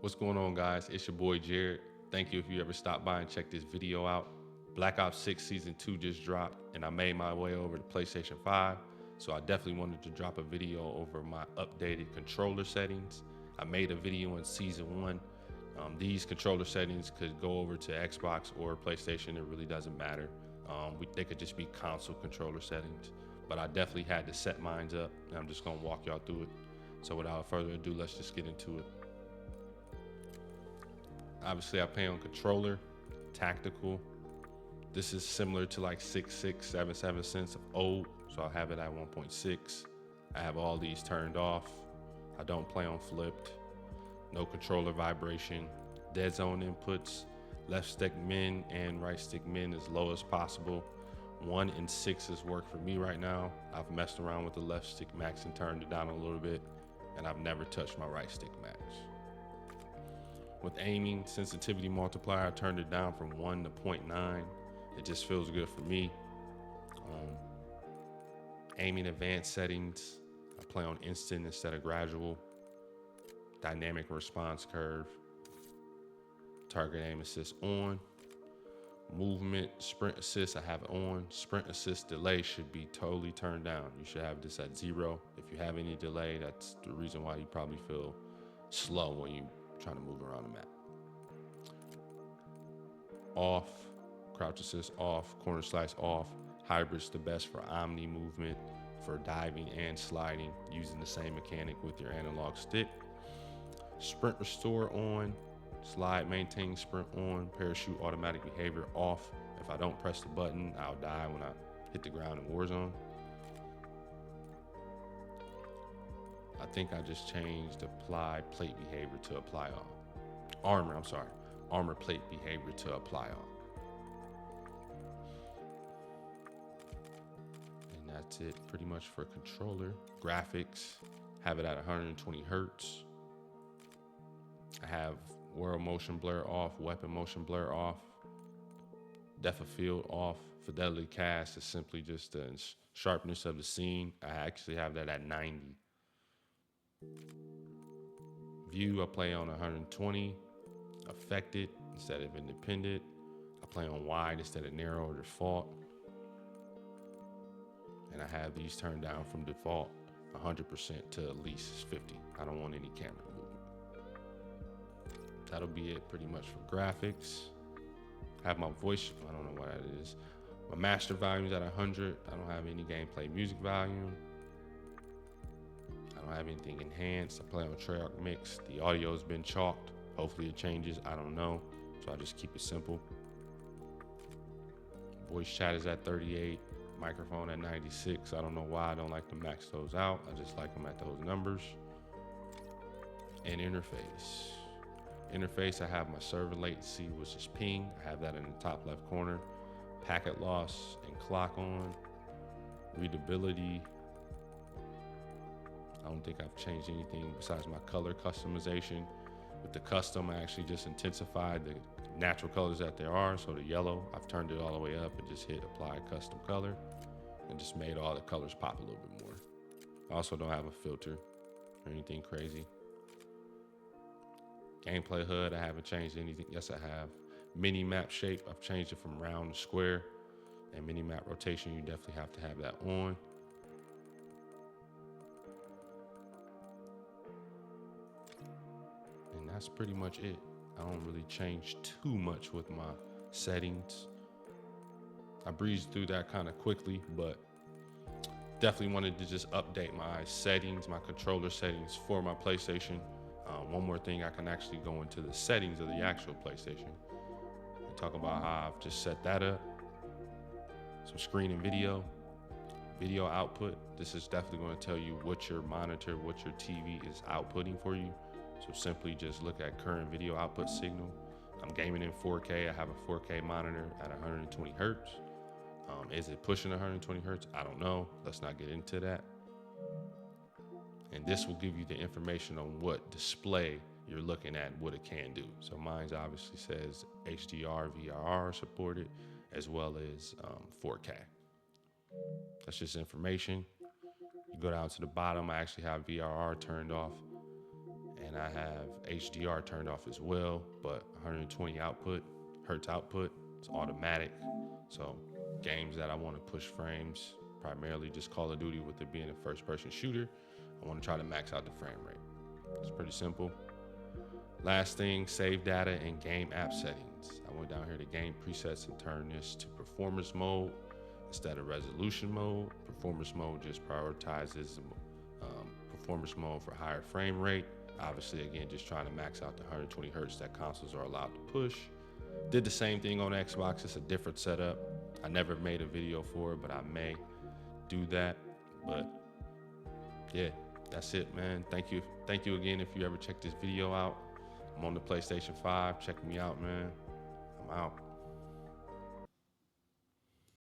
What's going on, guys? It's your boy Jared. Thank you if you ever stopped by and checked this video out. Black Ops 6 Season 2 just dropped, and I made my way over to PlayStation 5, so I definitely wanted to drop a video over my updated controller settings. I made a video in Season 1. These controller settings could go over to Xbox or PlayStation. It really doesn't matter. They could just be console controller settings, but I definitely had to set mine up, and I'm just going to walk y'all through it. So without further ado, let's just get into it. Obviously, I play on controller, tactical. This is similar to like 6677 cents of old, so I'll have it at 1.6. I have all these turned off. I don't play on flipped. No controller vibration. Dead zone inputs. Left stick min and right stick min as low as possible. 1 and 6 is work for me right now. I've messed around with the left stick max and turned it down a little bit, and I've never touched my right stick max. With aiming, sensitivity multiplier, I turned it down from 1 to 0.9. It just feels good for me. Aiming advanced settings, I play on instant instead of gradual. Dynamic response curve. Target aim assist on. Movement, sprint assist, I have it on. Sprint assist delay should be totally turned down. You should have this at 0. If you have any delay, that's the reason why you probably feel slow when you trying to move around the map. Off, crouch assist off, corner slice off. Hybrid's the best for omni movement, for diving and sliding, using the same mechanic with your analog stick. Sprint restore on, slide maintain sprint on, parachute automatic behavior off. If I don't press the button, I'll die when I hit the ground in Warzone. I think I just changed apply plate behavior to apply all. Armor plate behavior to apply all. And that's it pretty much for controller. Graphics, have it at 120 Hertz. I have world motion blur off, weapon motion blur off, depth of field off. Fidelity cast is simply just the sharpness of the scene. I actually have that at 90. View, I play on 120. Affected instead of independent. I play on wide instead of narrow or default. And I have these turned down from default 100% to at least 50. I don't want any camera movement. That'll be it pretty much for graphics. I have my voice, I don't know what that is. My master volume is at 100. I don't have any gameplay music volume. I don't have anything enhanced. I play on Treyarch Mix. The audio's been chalked. Hopefully it changes. I don't know. So I just keep it simple. Voice chat is at 38. Microphone at 96. I don't know why I don't like to max those out. I just like them at those numbers. And interface. Interface, I have my server latency, which is ping. I have that in the top left corner. Packet loss and clock on. Readability. I don't think I've changed anything besides my color customization. With the custom, I actually just intensified the natural colors that there are. So the yellow, I've turned it all the way up and just hit apply custom color and just made all the colors pop a little bit more. I also don't have a filter or anything crazy. Gameplay HUD, I haven't changed anything. Yes, I have. Mini map shape, I've changed it from round to square. And mini map rotation, you definitely have to have that on. And that's pretty much it. I don't really change too much with my settings. I breezed through that kind of quickly, but definitely wanted to just update my settings, my controller settings for my PlayStation. One more thing, I can actually go into the settings of the actual PlayStation and talk about how I've just set that up. Some screen and video output. This is definitely going to tell you what your monitor, what your TV is outputting for you. So simply just look at current video output signal. I'm gaming in 4K. I have a 4K monitor at 120 Hertz. Is it pushing 120 Hertz? I don't know. Let's not get into that. And this will give you the information on what display you're looking at, what it can do. So mine obviously says HDR, VRR supported, as well as 4K. That's just information. You go down to the bottom, I actually have VRR turned off. And and I have HDR turned off as well, but 120 hertz output. It's automatic. So games that I want to push frames, primarily just Call of Duty with it being a first-person shooter, I want to try to max out the frame rate. It's pretty simple. Last thing, save data and game app settings. I went down here to game presets and turned this to performance mode instead of resolution mode. Performance mode just prioritizes performance mode for higher frame rate. Obviously, again, just trying to max out the 120 hertz that consoles are allowed to push. Did the same thing on Xbox. It's a different setup. I never made a video for it, but I may do that. But yeah, that's it, man. Thank you again if you ever check this video out. I'm on the PlayStation 5. Check me out, man. I'm out.